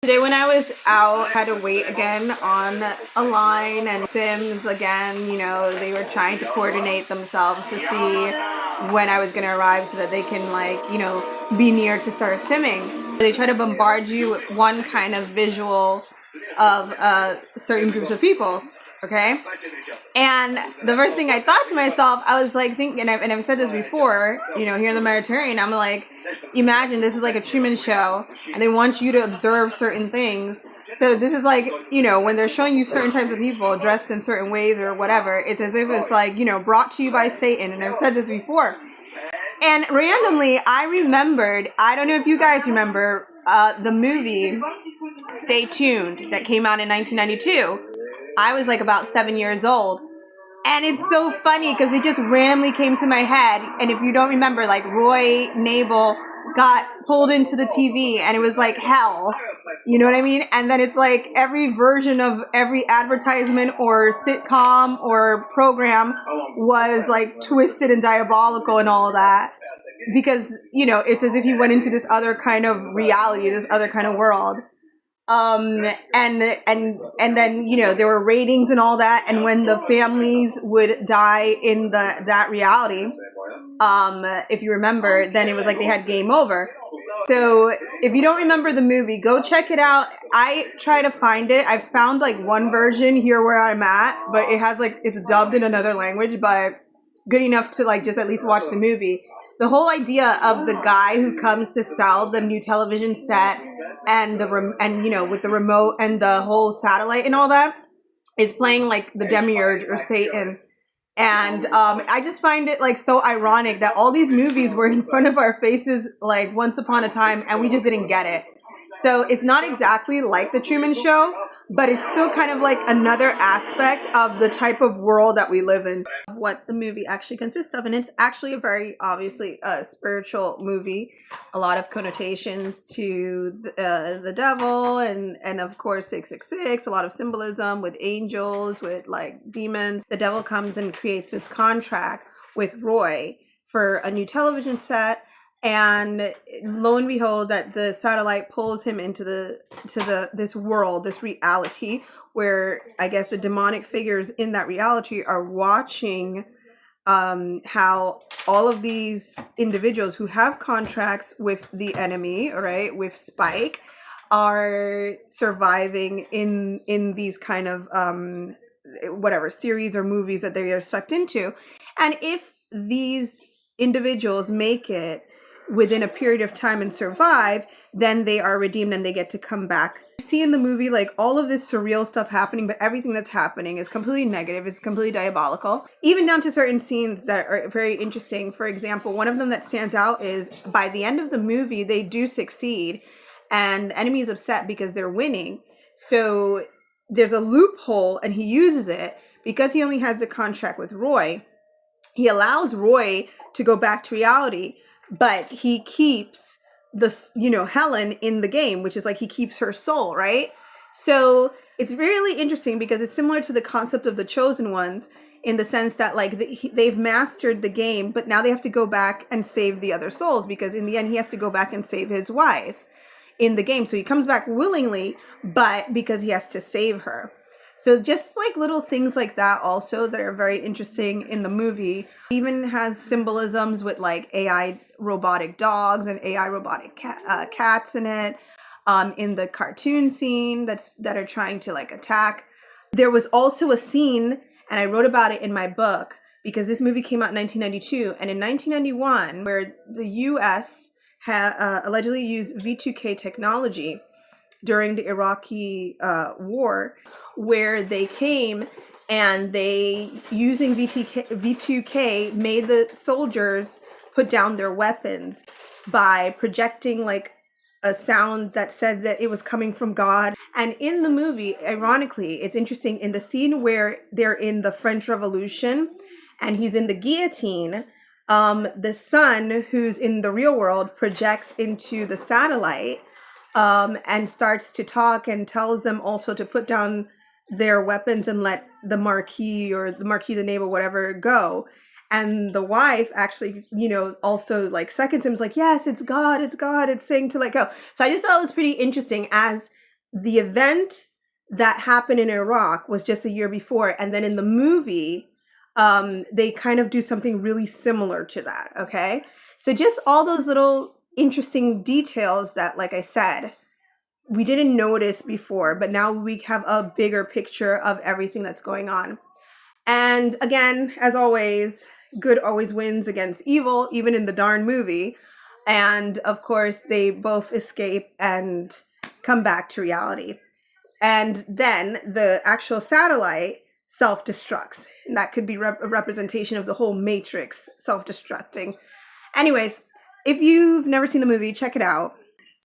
Today when I was out, I had to wait again on a line, and Sims again, they were trying to coordinate themselves to see when I was going to arrive so that they can be near to start simming. They try to bombard you with one kind of visual of certain groups of people, okay? And the first thing I thought to myself, I was like thinking, and I've said this before, here in the Mediterranean, I'm like, imagine this is like a Truman Show, and they want you to observe certain things. So this is like, when they're showing you certain types of people dressed in certain ways or whatever, it's as if it's like, brought to you by Satan. And I've said this before. And randomly, I remembered, I don't know if you guys remember, the movie Stay Tuned that came out in 1992. I was like about 7 years old. And it's so funny because it just randomly came to my head. And if you don't remember, like Roy Nabel got pulled into the TV and it was like hell. You know what I mean? And then it's like every version of every advertisement or sitcom or program was like twisted and diabolical and all that. Because, it's as if he went into this other kind of reality, this other kind of world. And then, there were ratings and all that. And when the families would die in that reality, if you remember, then it was like they had game over. So if you don't remember the movie, go check it out. I try to find it. I found like one version here where I'm at, but it has it's dubbed in another language, but good enough to just at least watch the movie. The whole idea of the guy who comes to sell the new television set and with the remote and the whole satellite and all that is playing like the demiurge or Satan. And I just find it so ironic that all these movies were in front of our faces like once upon a time and we just didn't get it. So it's not exactly like the Truman Show, but it's still kind of like another aspect of the type of world that we live in, what the movie actually consists of. And it's actually a very obviously spiritual movie, a lot of connotations to the devil and of course 666, a lot of symbolism with angels, with like demons. The devil comes and creates this contract with Roy for a new television set. And lo and behold, that the satellite pulls him into this world, this reality, where I guess the demonic figures in that reality are watching how all of these individuals who have contracts with the enemy, right, with Spike, are surviving in these kind of whatever series or movies that they are sucked into. And if these individuals make it within a period of time and survive, then they are redeemed and they get to come back. You see in the movie all of this surreal stuff happening, but everything that's happening is completely negative, it's completely diabolical, even down to certain scenes that are very interesting. For example, one of them that stands out is by the end of the movie they do succeed and the enemy is upset because they're winning. So there's a loophole and he uses it because he only has the contract with Roy. He allows Roy to go back to reality, but he keeps Helen in the game, which is like he keeps her soul, right? So it's really interesting because it's similar to the concept of the chosen ones in the sense that they've mastered the game, but now they have to go back and save the other souls because in the end he has to go back and save his wife in the game. So he comes back willingly, but because he has to save her. So just little things like that also that are very interesting in the movie. Even has symbolisms with AI robotic dogs and AI robotic cats in it. In the cartoon scene that are trying to attack. There was also a scene, and I wrote about it in my book because this movie came out in 1992, and in 1991, where the U.S. allegedly used V2K technology during the Iraqi war, where they came and they, using V2K, made the soldiers put down their weapons by projecting a sound that said that it was coming from God. And in the movie, ironically, it's interesting, in the scene where they're in the French Revolution and he's in the guillotine, the son who's in the real world projects into the satellite and starts to talk and tells them also to put down their weapons and let the Marquis or the Marquis de Nabel, whatever, go. And the wife actually, also seconds him, is like, yes, it's God, it's saying to let go. So I just thought it was pretty interesting as the event that happened in Iraq was just a year before. And then in the movie, they kind of do something really similar to that. Okay. So just all those little interesting details that, like I said, we didn't notice before, but now we have a bigger picture of everything that's going on. And again, as always, good always wins against evil, even in the darn movie. And of course, they both escape and come back to reality. And then the actual satellite self destructs. And that could be a representation of the whole Matrix self destructing. Anyways, if you've never seen the movie, check it out.